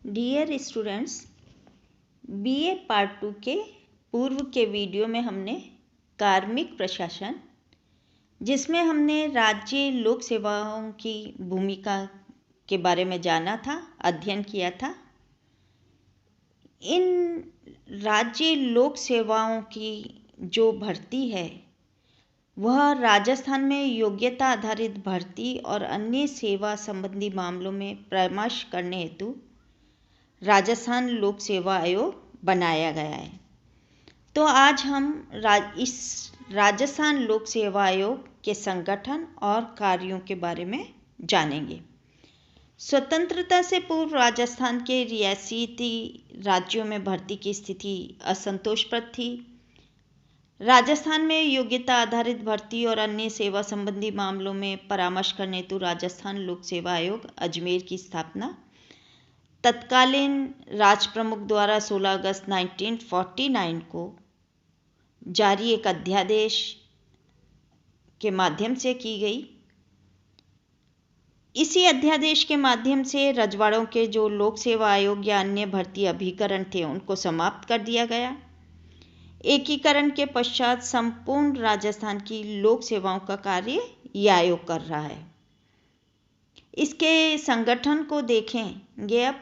Dear students, BA part 2 के पूर्व के वीडियो में हमने कार्मिक प्रशासन, जिसमें हमने राज्य लोक सेवाओं की भूमिका के बारे में जाना था, अध्ययन किया था। इन राज्य लोक सेवाओं की जो भर्ती है वह राजस्थान में योग्यता आधारित भर्ती और अन्य सेवा संबंधी मामलों में परामर्श करने हेतु राजस्थान लोक सेवा आयोग बनाया गया है। तो आज हम इस राजस्थान लोक सेवा आयोग के संगठन और कार्यों के बारे में जानेंगे। स्वतंत्रता से पूर्व राजस्थान के रियासती राज्यों में भर्ती की स्थिति असंतोषप्रद थी। राजस्थान में योग्यता आधारित भर्ती और अन्य सेवा संबंधी मामलों में परामर्श करने हेतु राजस्थान लोक सेवा आयोग अजमेर की स्थापना तत्कालीन राज प्रमुख द्वारा 16 अगस्त 1949 को जारी एक अध्यादेश के माध्यम से की गई। इसी अध्यादेश के माध्यम से रजवाड़ों के जो लोक सेवा आयोग या अन्य भर्ती अभिकरण थे उनको समाप्त कर दिया गया। एकीकरण के पश्चात संपूर्ण राजस्थान की लोक सेवाओं का कार्य यह आयोग कर रहा है। इसके संगठन को देखेंगे अब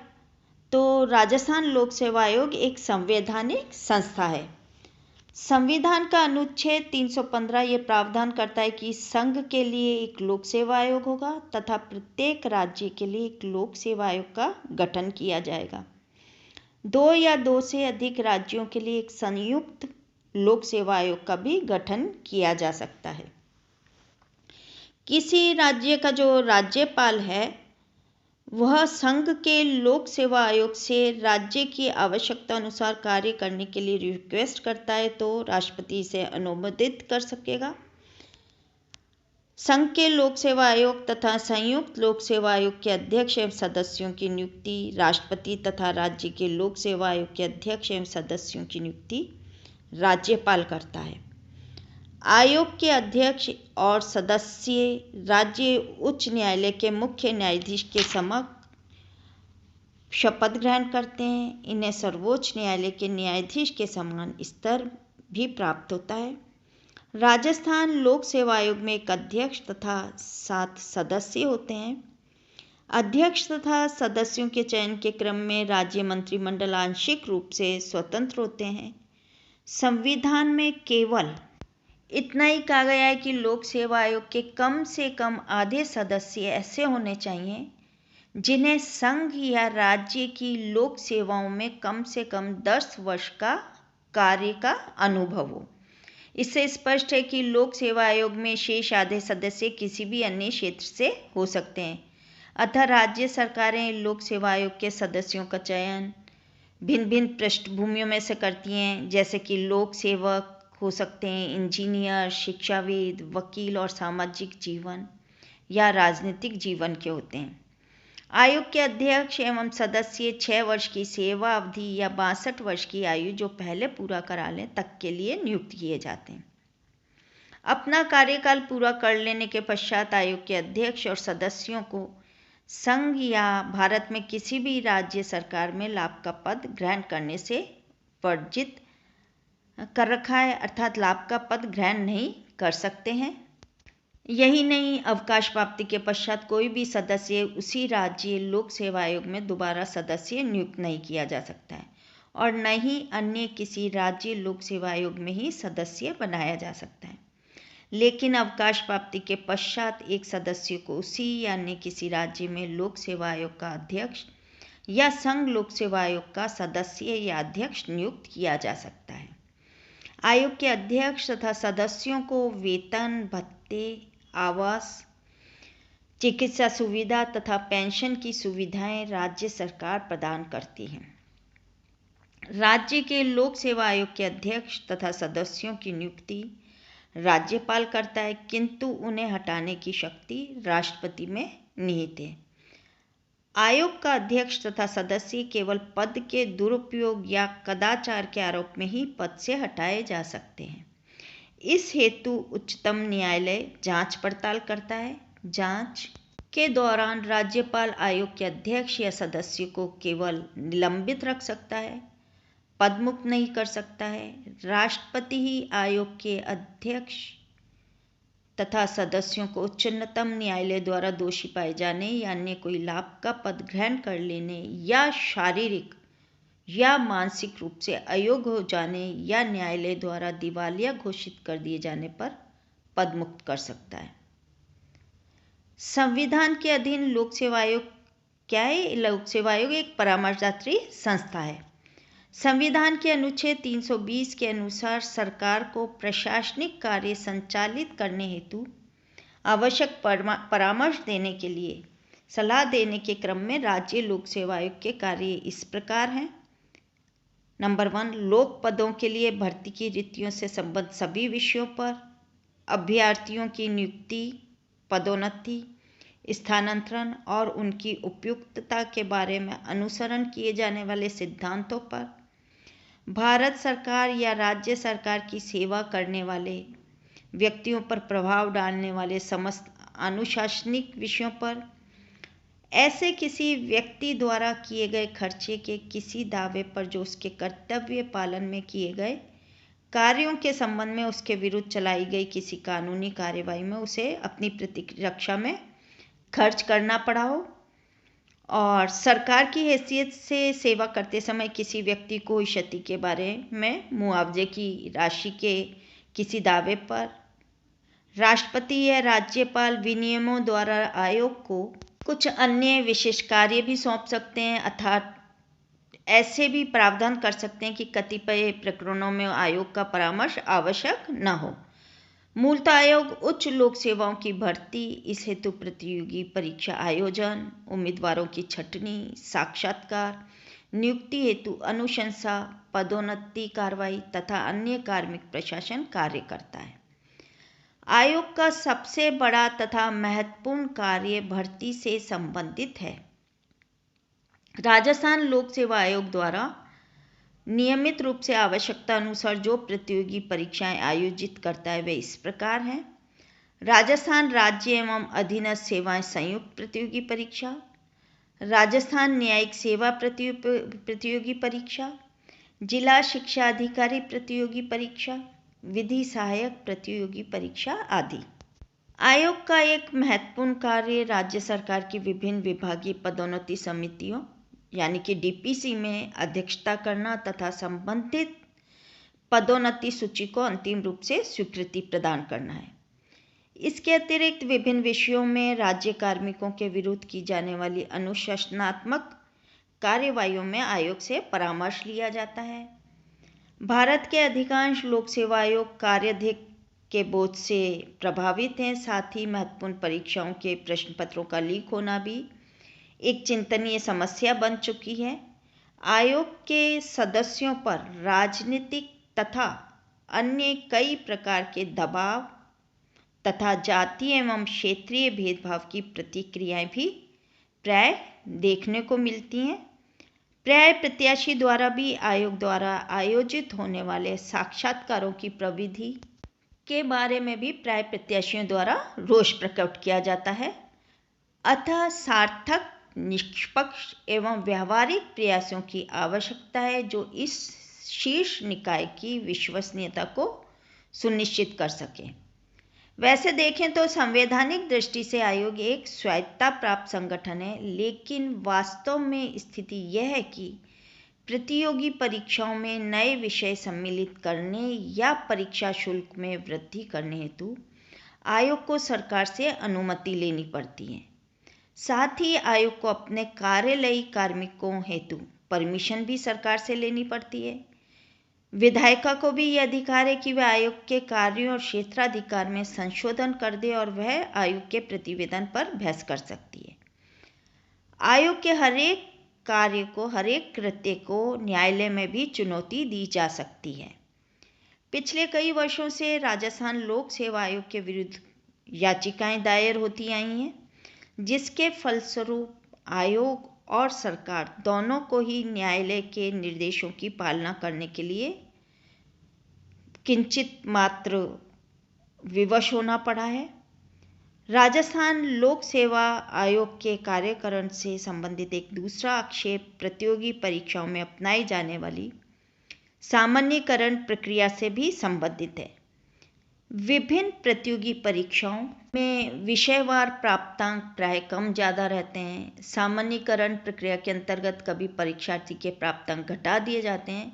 तो राजस्थान लोक सेवा आयोग एक संवैधानिक संस्था है। संविधान का अनुच्छेद 315 ये प्रावधान करता है कि संघ के लिए एक लोक सेवा आयोग होगा तथा प्रत्येक राज्य के लिए एक लोक सेवा आयोग का गठन किया जाएगा। 2 या 2 से अधिक राज्यों के लिए एक संयुक्त लोक सेवा आयोग का भी गठन किया जा सकता है। किसी राज्य का जो राज्यपाल है वह संघ के लोक सेवा आयोग से राज्य की आवश्यकता अनुसार कार्य करने के लिए रिक्वेस्ट करता है तो राष्ट्रपति इसे अनुमोदित कर सकेगा। संघ के लोक सेवा आयोग तथा संयुक्त लोक सेवा आयोग के अध्यक्ष एवं सदस्यों की नियुक्ति राष्ट्रपति तथा राज्य के लोक सेवा आयोग के अध्यक्ष एवं सदस्यों की नियुक्ति राज्यपाल करता है। आयोग के अध्यक्ष और सदस्य राज्य उच्च न्यायालय के मुख्य न्यायाधीश के समक्ष शपथ ग्रहण करते हैं। इन्हें सर्वोच्च न्यायालय के न्यायाधीश के समान स्तर भी प्राप्त होता है। राजस्थान लोक सेवा आयोग में एक अध्यक्ष तथा 7 सदस्य होते हैं। अध्यक्ष तथा सदस्यों के चयन के क्रम में राज्य मंत्रिमंडल आंशिक रूप से स्वतंत्र होते हैं। संविधान में केवल इतना ही कहा गया है कि लोक सेवा आयोग के कम से कम आधे सदस्य ऐसे होने चाहिए जिन्हें संघ या राज्य की लोक सेवाओं में कम से कम 10 वर्ष का कार्य का अनुभव हो। इससे स्पष्ट है कि लोक सेवा आयोग में शेष आधे सदस्य किसी भी अन्य क्षेत्र से हो सकते हैं। अतः राज्य सरकारें लोक सेवा आयोग के सदस्यों का चयन भिन्न भिन्न पृष्ठभूमियों में से करती हैं, जैसे कि लोक सेवक हो सकते हैं, इंजीनियर, शिक्षाविद, वकील और सामाजिक जीवन या राजनीतिक जीवन के होते हैं। आयोग के अध्यक्ष एवं सदस्य 6 वर्ष की सेवा अवधि या 62 वर्ष की आयु जो पहले पूरा करा लें तक के लिए नियुक्त किए जाते हैं। अपना कार्यकाल पूरा कर लेने के पश्चात आयोग के अध्यक्ष और सदस्यों को संघ या भारत में किसी भी राज्य सरकार में लाभ का पद ग्रहण करने से वर्जित कर रखा है, अर्थात लाभ का पद ग्रहण नहीं कर सकते हैं। यही नहीं, अवकाश प्राप्ति के पश्चात कोई भी सदस्य उसी राज्य लोक सेवा आयोग में दोबारा सदस्य नियुक्त नहीं किया जा सकता है और न ही अन्य किसी राज्य लोक सेवा आयोग में ही सदस्य बनाया जा सकता है। लेकिन अवकाश प्राप्ति के पश्चात एक सदस्य को उसी या अन्य किसी राज्य में लोक सेवा आयोग का अध्यक्ष या संघ लोक सेवा आयोग का सदस्य या अध्यक्ष नियुक्त किया जा सकता है। आयोग के अध्यक्ष तथा सदस्यों को वेतन, भत्ते, आवास, चिकित्सा सुविधा तथा पेंशन की सुविधाएं राज्य सरकार प्रदान करती है। राज्य के लोक सेवा आयोग के अध्यक्ष तथा सदस्यों की नियुक्ति राज्यपाल करता है, किंतु उन्हें हटाने की शक्ति राष्ट्रपति में निहित है। आयोग का अध्यक्ष तथा सदस्य केवल पद के दुरुपयोग या कदाचार के आरोप में ही पद से हटाए जा सकते हैं। इस हेतु उच्चतम न्यायालय जांच पड़ताल करता है। जांच के दौरान राज्यपाल आयोग के अध्यक्ष या सदस्य को केवल निलंबित रख सकता है, पदमुक्त नहीं कर सकता है। राष्ट्रपति ही आयोग के अध्यक्ष तथा सदस्यों को उच्चतम न्यायालय द्वारा दोषी पाए जाने या अन्य कोई लाभ का पद ग्रहण कर लेने या शारीरिक या मानसिक रूप से अयोग्य हो जाने या न्यायालय द्वारा दिवालिया घोषित कर दिए जाने पर पदमुक्त कर सकता है। संविधान के अधीन लोक सेवा आयोग क्या है? लोक सेवा आयोग एक परामर्शदात्री संस्था है। संविधान के अनुच्छेद 320 के अनुसार सरकार को प्रशासनिक कार्य संचालित करने हेतु आवश्यक परामर्श देने के लिए सलाह देने के क्रम में राज्य लोक सेवा आयोग के कार्य इस प्रकार हैं। नंबर 1, लोक पदों के लिए भर्ती की रीतियों से संबद्ध सभी विषयों पर अभ्यर्थियों की नियुक्ति, पदोन्नति, स्थानांतरण और उनकी उपयुक्तता के बारे में अनुसरण किए जाने वाले सिद्धांतों पर भारत सरकार या राज्य सरकार की सेवा करने वाले व्यक्तियों पर प्रभाव डालने वाले समस्त अनुशासनिक विषयों पर ऐसे किसी व्यक्ति द्वारा किए गए खर्चे के किसी दावे पर जो उसके कर्तव्य पालन में किए गए कार्यों के संबंध में उसके विरुद्ध चलाई गई किसी कानूनी कार्यवाही में उसे अपनी प्रतिरक्षा में खर्च करना पड़ा हो, और सरकार की हैसियत से सेवा करते समय किसी व्यक्ति को हुई क्षति के बारे में मुआवजे की राशि के किसी दावे पर राष्ट्रपति या राज्यपाल विनियमों द्वारा आयोग को कुछ अन्य विशेष कार्य भी सौंप सकते हैं, अर्थात ऐसे भी प्रावधान कर सकते हैं कि कतिपय प्रकरणों में आयोग का परामर्श आवश्यक न हो। मूलतः आयोग उच्च लोक सेवाओं की भर्ती, इस हेतु प्रतियोगी परीक्षा आयोजन, उम्मीदवारों की छंटनी, साक्षात्कार, नियुक्ति हेतु अनुशंसा, पदोन्नति कार्रवाई तथा अन्य कार्मिक प्रशासन कार्य करता है। आयोग का सबसे बड़ा तथा महत्वपूर्ण कार्य भर्ती से संबंधित है। राजस्थान लोक सेवा आयोग द्वारा नियमित रूप से आवश्यकता अनुसार जो प्रतियोगी परीक्षाएं आयोजित करता है वे इस प्रकार हैं। राजस्थान राज्य एवं अधीनस्थ सेवाएं संयुक्त प्रतियोगी परीक्षा, राजस्थान न्यायिक सेवा प्रतियोगी परीक्षा, जिला शिक्षा अधिकारी प्रतियोगी परीक्षा, विधि सहायक प्रतियोगी परीक्षा आदि। आयोग का एक महत्वपूर्ण कार्य राज्य सरकार की विभिन्न विभागीय पदोन्नति समितियों यानी कि डीपीसी में अध्यक्षता करना तथा संबंधित पदोन्नति सूची को अंतिम रूप से स्वीकृति प्रदान करना है। इसके अतिरिक्त विभिन्न विषयों में राज्य कार्मिकों के विरुद्ध की जाने वाली अनुशासनात्मक कार्यवाहियों में आयोग से परामर्श लिया जाता है। भारत के अधिकांश लोक सेवा आयोग कार्याधिक के बोझ से प्रभावित हैं। साथ ही महत्वपूर्ण परीक्षाओं के प्रश्न पत्रों का लीक होना भी एक चिंतनीय समस्या बन चुकी है। आयोग के सदस्यों पर राजनीतिक तथा अन्य कई प्रकार के दबाव तथा जातीय एवं क्षेत्रीय भेदभाव की प्रतिक्रियाएं भी प्राय देखने को मिलती हैं। प्राय प्रत्याशी द्वारा भी आयोग द्वारा आयोजित होने वाले साक्षात्कारों की प्रविधि के बारे में भी प्राय प्रत्याशियों द्वारा रोष प्रकट किया जाता है। अतः सार्थक, निष्पक्ष एवं व्यावहारिक प्रयासों की आवश्यकता है जो इस शीर्ष निकाय की विश्वसनीयता को सुनिश्चित कर सके। वैसे देखें तो संवैधानिक दृष्टि से आयोग एक स्वायत्तता प्राप्त संगठन है, लेकिन वास्तव में स्थिति यह है कि प्रतियोगी परीक्षाओं में नए विषय सम्मिलित करने या परीक्षा शुल्क में वृद्धि करने हेतु आयोग को सरकार से अनुमति लेनी पड़ती है। साथ ही आयोग को अपने कार्यालयी कार्मिकों हेतु परमिशन भी सरकार से लेनी पड़ती है। विधायिका को भी यह अधिकार है कि वह आयोग के कार्यों और क्षेत्राधिकार में संशोधन कर दे और वह आयोग के प्रतिवेदन पर बहस कर सकती है। आयोग के हरेक कार्य को, हरेक कृत्य को न्यायालय में भी चुनौती दी जा सकती है। पिछले कई वर्षों से राजस्थान लोक सेवा आयोग के विरुद्ध याचिकाएं दायर होती आई हैं, जिसके फलस्वरूप आयोग और सरकार दोनों को ही न्यायालय के निर्देशों की पालना करने के लिए किंचित मात्र विवश होना पड़ा है। राजस्थान लोक सेवा आयोग के कार्यकरण से संबंधित एक दूसरा आक्षेप प्रतियोगी परीक्षाओं में अपनाई जाने वाली सामान्यीकरण प्रक्रिया से भी संबंधित है। विभिन्न प्रतियोगी परीक्षाओं में विषयवार प्राप्तांक प्राय कम ज़्यादा रहते हैं। सामान्यीकरण प्रक्रिया के अंतर्गत कभी परीक्षार्थी के प्राप्तांक घटा दिए जाते हैं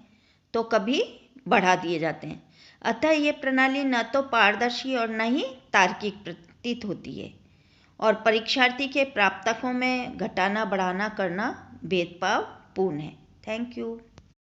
तो कभी बढ़ा दिए जाते हैं। अतः ये प्रणाली न तो पारदर्शी और न ही तार्किक प्रतीत होती है और परीक्षार्थी के प्राप्तांकों में घटाना बढ़ाना करना भेदभावपूर्ण है। Thank you.